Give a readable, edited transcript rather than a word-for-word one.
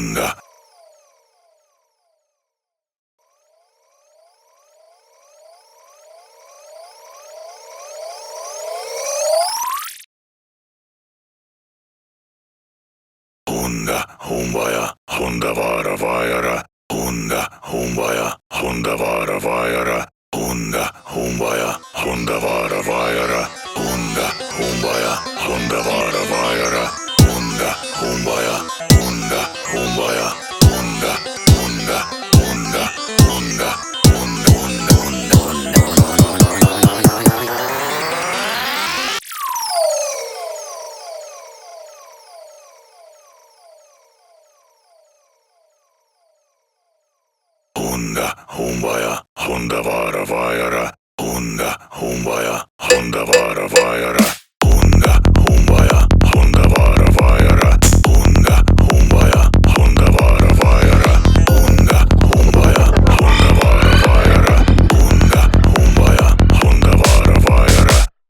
Honda. Honda, Humbaja, Honda Vaara Vaajara. Honda, Humbaja, Honda Vaara Vaajara. Honda, Humbaja, Honda Vaara Vaajara. Honda, Humbaja, Honda Vaara Vaajara. Honda, Humbaja, Honda, Humbaja, Honda, Honda, Honda, Honda, Honda, Honda, Honda, Humbaja, Honda Vaara Vaajara. Honda, Humbaja, Honda Vaara Vaajara.